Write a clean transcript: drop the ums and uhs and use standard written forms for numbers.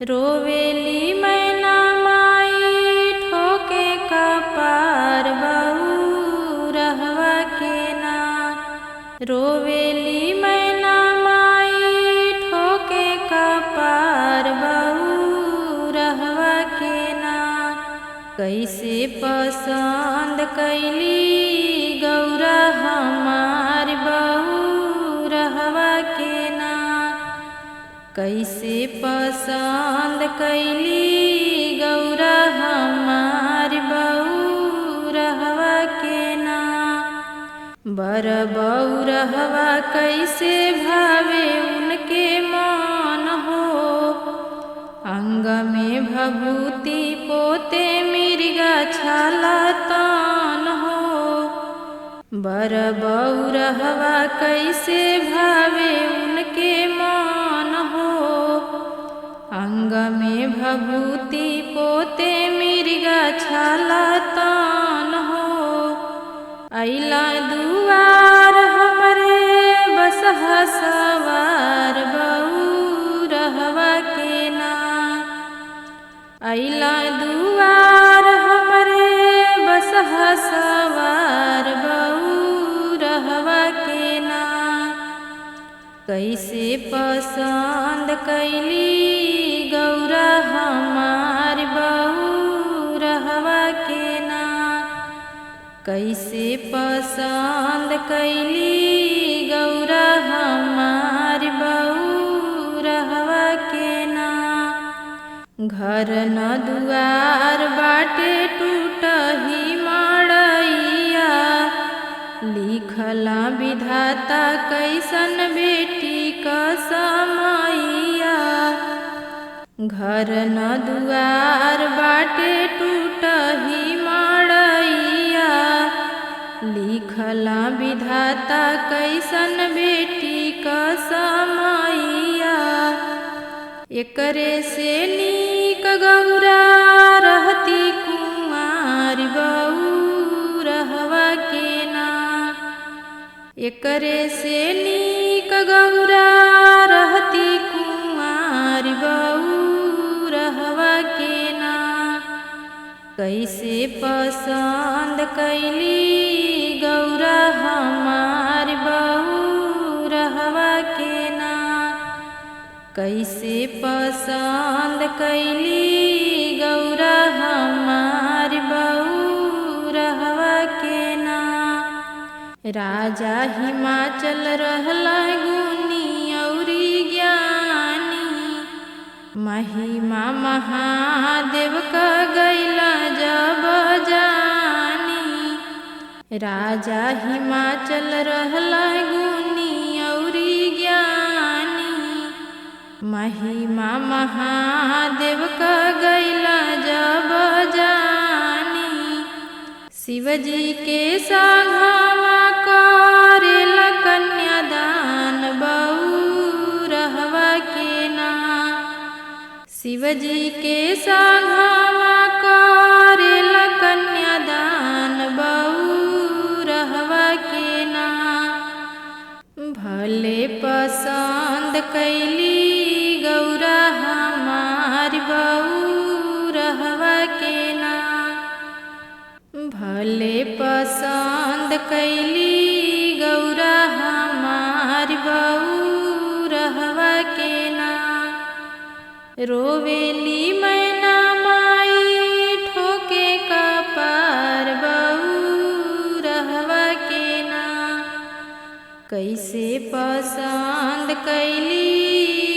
रोवेली मैना माई ठोके कपार बहू रहवा के ना। रोवेली मैना माई ठोके कपार बहू रहवा के ना। कैसे पसंद कैली गौरा हमार बहू रहवा के ना। कैसे पसंद कैली गौरा हमार बहू रहवा के ना। बर बहू रहवा कैसे भावे उनके मन हो। अंग में भभूति पोते मिर्गा छाला तान हो। बर बहू रहवा कैसे भावे उनके मन हो। अंग में भभूति पोते मिर्गा छाला तान हो। अइला दुआर हमरे बसहा सवार बहू रहवा के ना। अइला दुआर हमरे बसहा सवार बहू रहवा के ना। कैसे पसंद कैली गौरा हमार बहू रहवा के ना। कैसे पसंद कैली गौरा हमार बहू रहवा के ना। घर न दुआर बाटे टूटही मड़ैया। लिखला विधाता कैसन बेटी क समैया। घर न दुआर बाटे टूटही मड़ैया। लिखला विधाता कैसन बेटी क समैया। एकरे से नीक गौरा रहती कुंवार बहू रहवा के ना। एकरे से नीक गौरा रहती कुंवार बहू रहवा के ना। कैसे पसंद कैली गौरा हमार बहू रहवा के ना। कैसे पसंद कैली गौरा हमार बहू रहवा के ना। राजा हिमाचल रहला गुनी औरी ज्ञानी। महिमा महादेव का गैला जब जानी। राजा हिमाचल रहला गुनी औरी ज्ञानी। महिमा महादेव का गैला जब जानी। शिवजी के संघमा करेला कन्यादान बहू रहवा के ना। शिवजी के संघमा करेला कन्यादान बहू रहवा के ना। भले पसंद कैली गौरा हमार बहू रहवा के ना। भले पसंद कैली गौरा हमार बहू रहवा के ना। रोवेली मैना माई ठोके कपार बहू रहवा के ना। कैसे पसंद कैली